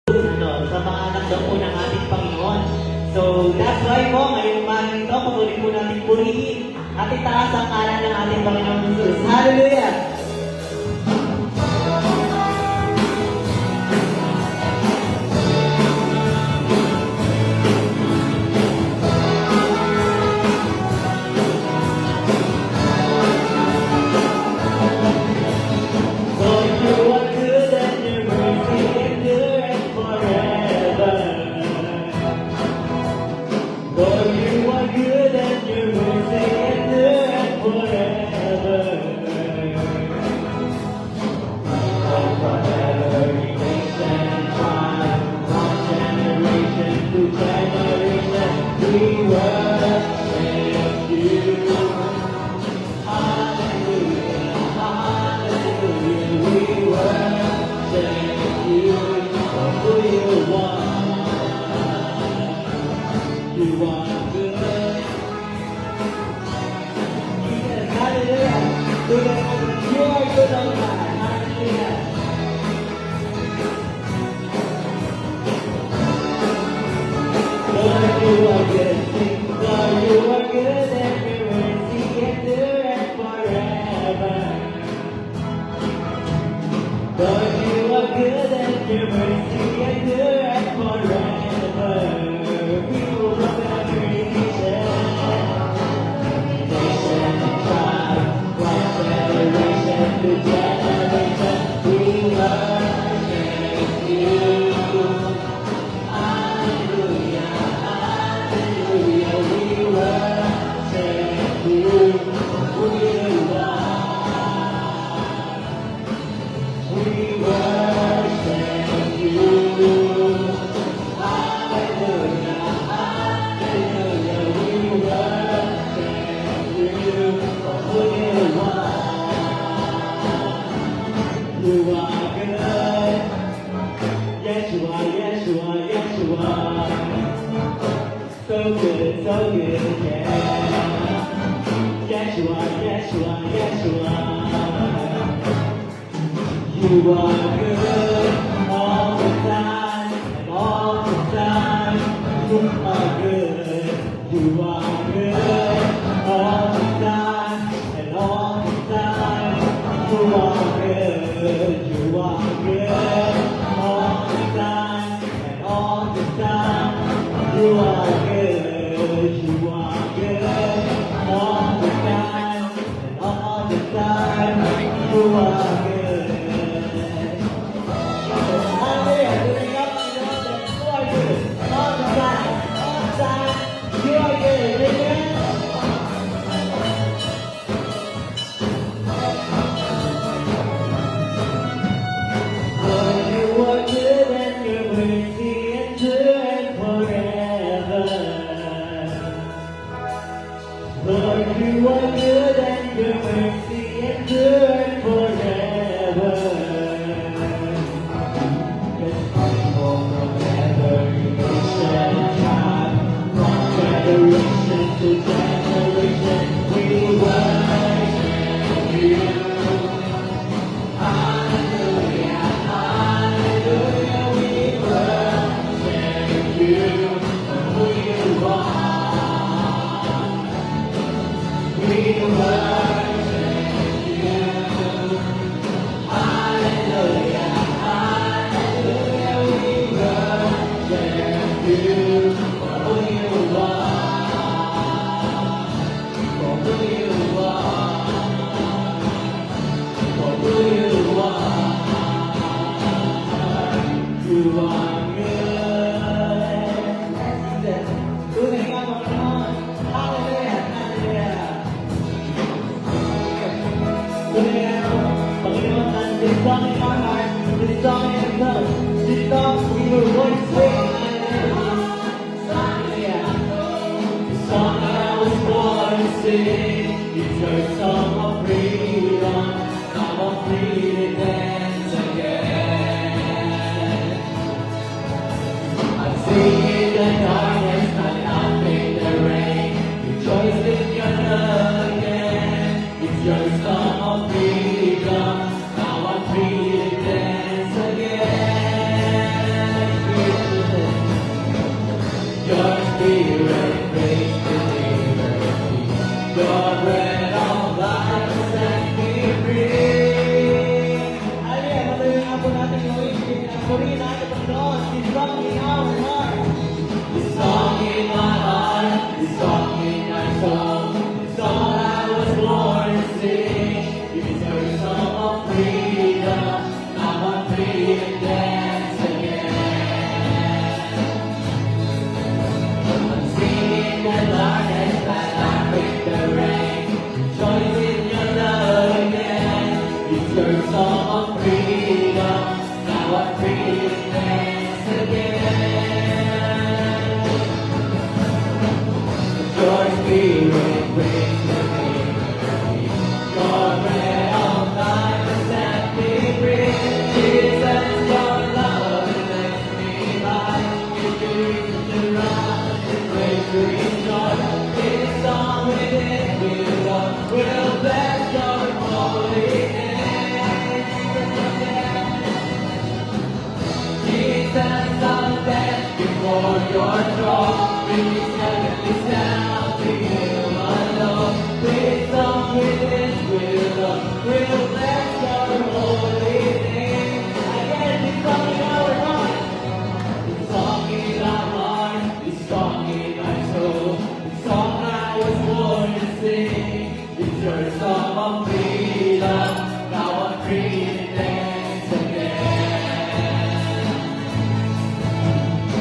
sa mga anak daw po ng ating Panginoon. So, that's why po, ngayong umaga ito, patuloy po natin purihin at itaas ang ngalan ng ating Panginoon Jesus. Hallelujah! You are good all the time, and all the time. You are good. You are good all the time, and all the time. You are good. You are good all the time, and all the time. You are good. You are good all the time, and all the time. You are good. Lord, you are good and your mercy endures forever. Yes, from generation to time, from generation to generation, we worship you. Hallelujah, hallelujah, we worship you for who you are. We worship you. Hallelujah, hallelujah, we worship you for who you are, for who you are, for who you are. You are good. Tunay ka, Panginoon. Hallelujah, hallelujah. This song in our heart, this song in our love, this song we were once singing. The song that I was born to sing, it's our song of freedom. Now I'm free to dance again. Lord, this song in our heart. This song in my heart, this song in my soul, this song I was born to sing. It is a song of freedom, now I'm free to dance again. I'm singing the darkness like I'm with the rain, rejoice in your love again. It's your song of freedom, now I'm free to dance again. Your spirit brings the victory. Your breath of life has set me free. Jesus, your love lets me high. It reaches to run, it breaks to rejoice. This song within will bless your holy name. Jesus, I'll dance before your throne. Bring these heavenly sound to you alone. This song within will bless your holy name. Again, this song in our heart. This song in our heart. This song in my soul. This song I was born to sing. It's your song of freedom. Now I'm free to dance again.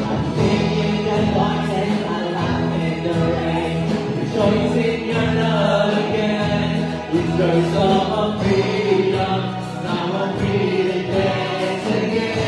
I'm singing the darkness, I laugh in the rain. Rejoice in your love again. It's your song of freedom. Now I'm free to dance again.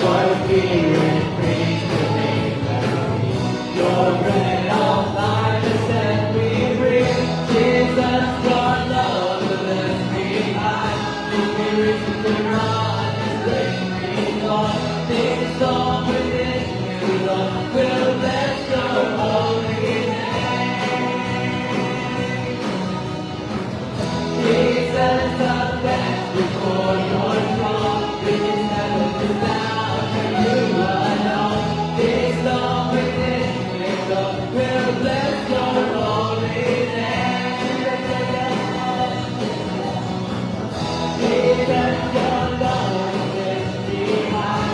Your spirit brings the victory. Your breath of life has set me free. Jesus, your love lets me high. Your spirit to run and bring me joy. This song within will bless your holy name. Jesus, I'll dance before your throne. This is heaven to sound for you alone. This song within will bless your holy name. Jesus, your love lets me high.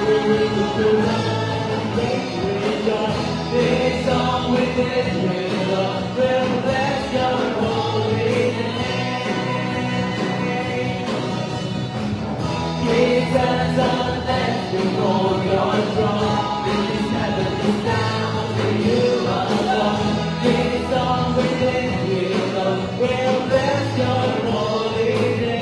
You reach to run and make me joy. This song within will bless your holy name. Jesus, I'll dance before your throne. This is heaven to sound for you alone. This song within will bless your holy name.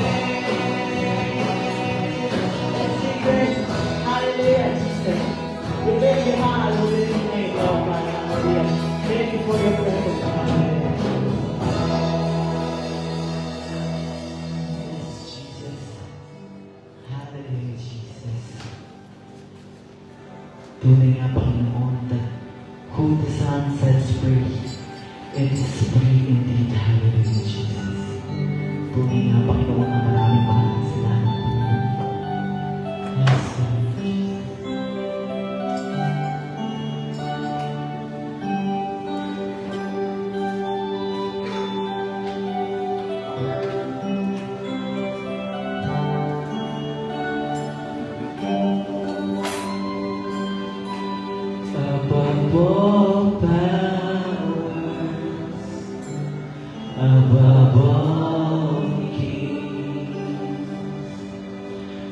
Let's sing grace. Hallelujah, Jesus. We lift you high, we lift your name, Lord God. Hallelujah. Thank you for your presence. Hallelujah. Yes, Jesus. Hallelujah, Jesus. Tunay nga, Panginoon, that who the Son sets free, it is free indeed. Hallelujah, Jesus. Tunay nga, Panginoon, na maraming salamat. Yes, Lord. Above all powers, above all kings,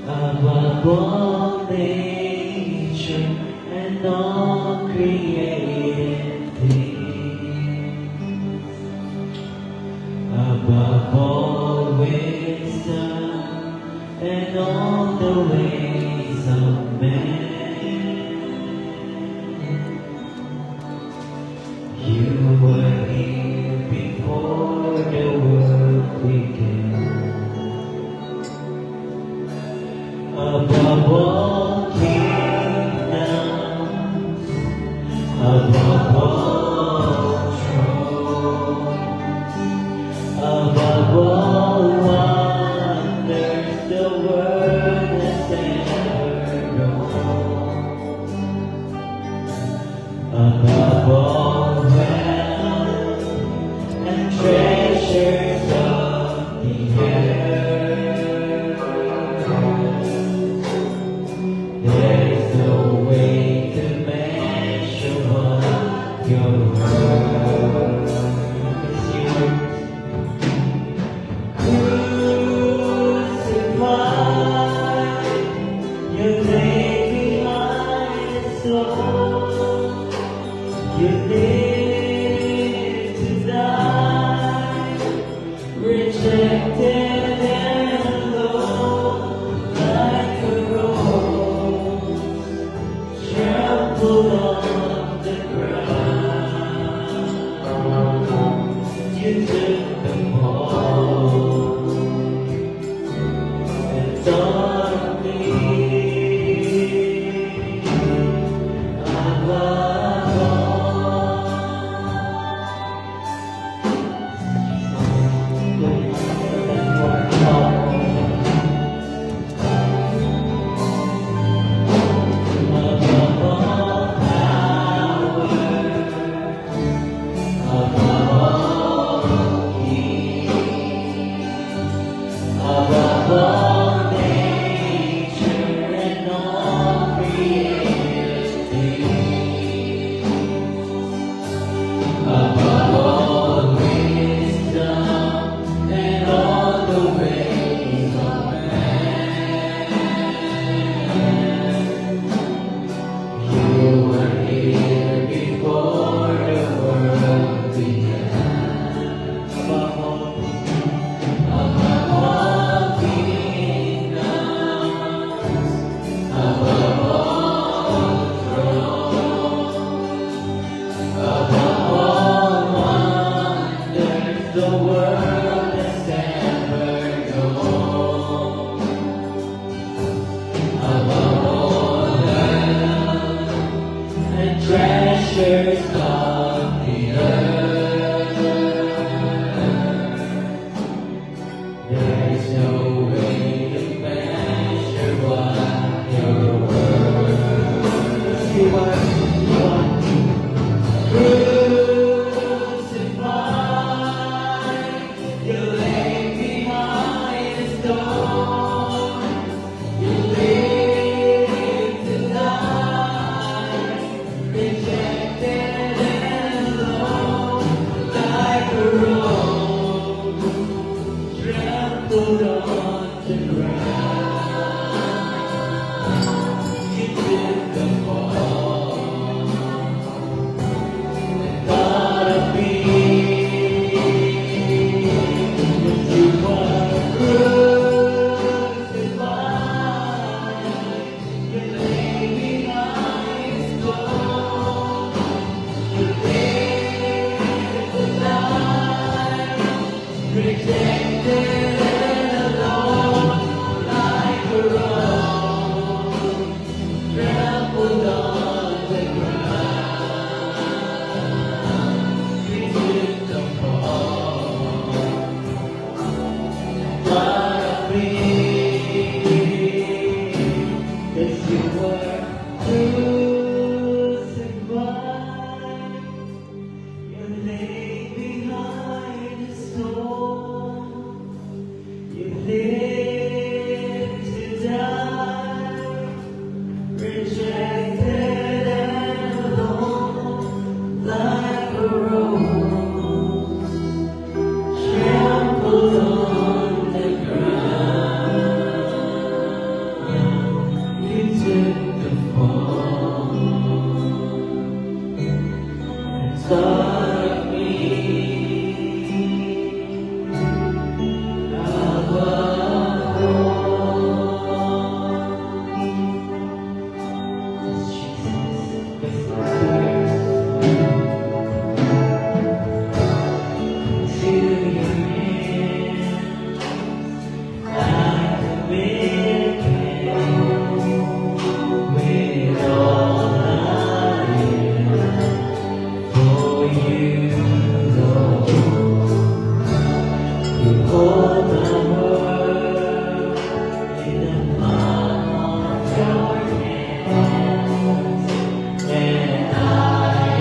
above all nature and all created things, above all wisdom and all the ways of men. You were here before the world began. Above all kingdoms, above all thrones, above all wonders the world has ever known. Above all wealth and treasures of the earth, die, rejected and alone, like a rose trampled on the ground. You took the fall and taught me hold my world in the palm of your hands, and I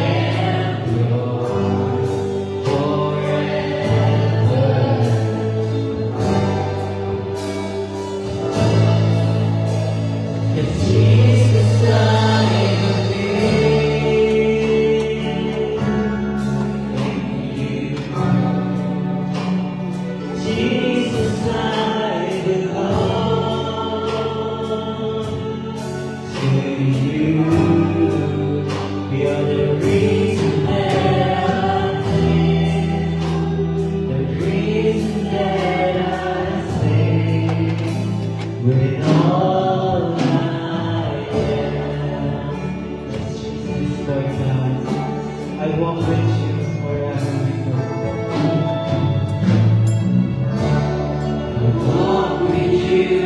am yours forever. 'Cause Jesus died for me, Jesus died to come to you. You're the reason that I live, the reason that I sing with all I am. Let's choose this, Lord God. I walk with you wherever we go. Walk with you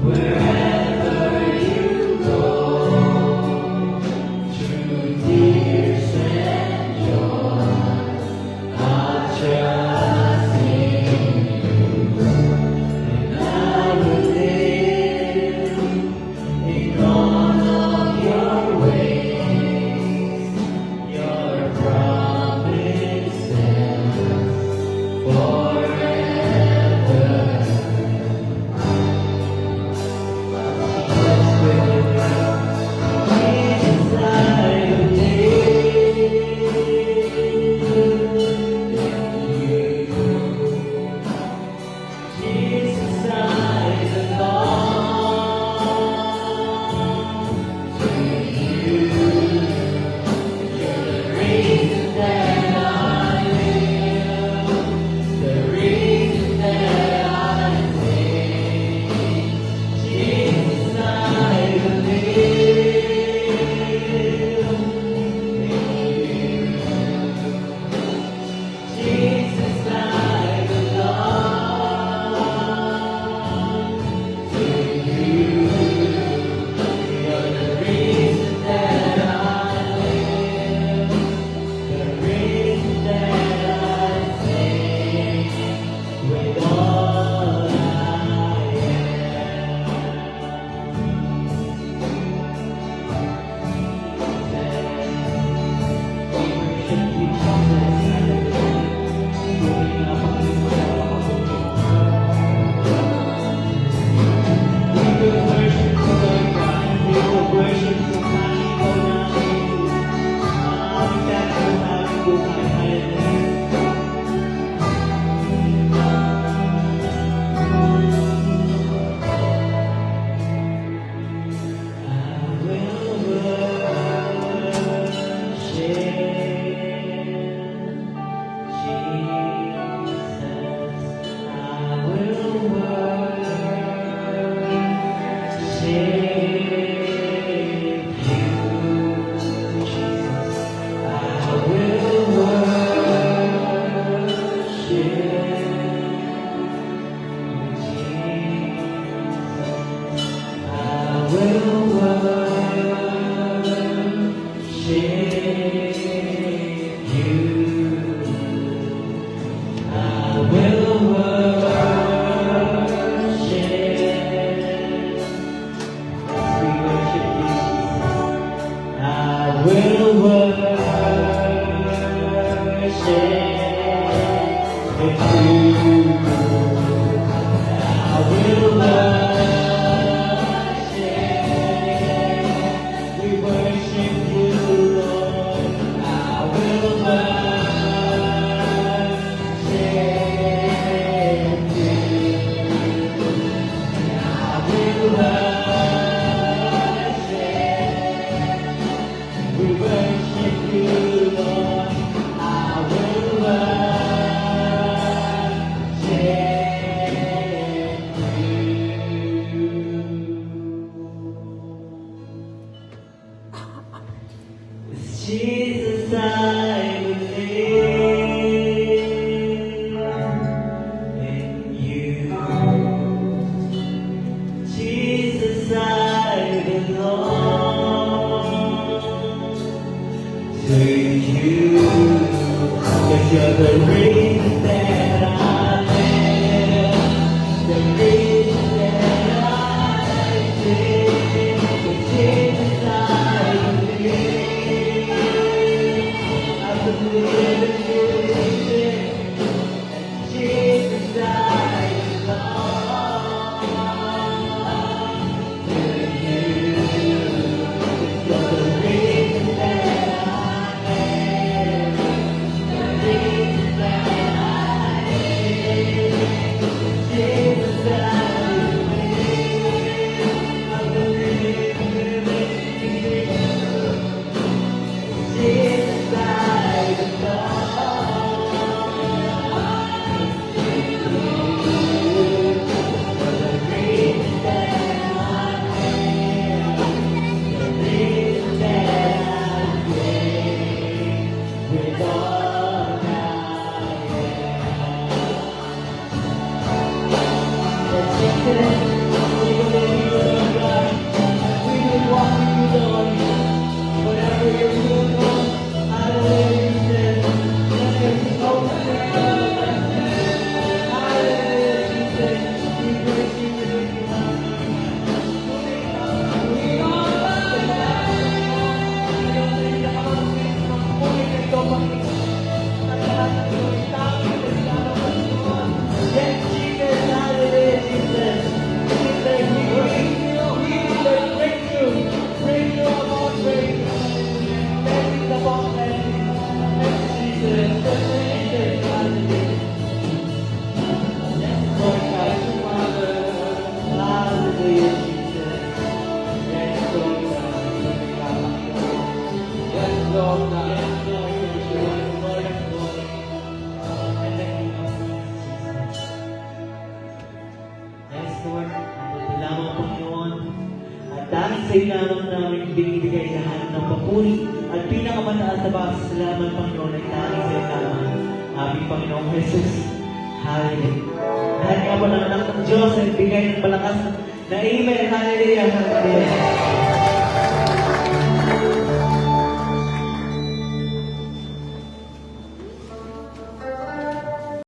wherever you go, through tears and joy. I'll trust in you, and I will live in all of your ways. Your dahil sa iyo naman namin binibigay lahat ng papuri at pinakamataas na pasasalamat, Panginoon, ay dahil sa iyo naman, aming Panginoong Jesus. Hallelujah. Lahat nga po ng anak ng Diyos ay bigay ng malakas na amen. Hallelujah. Hallelujah.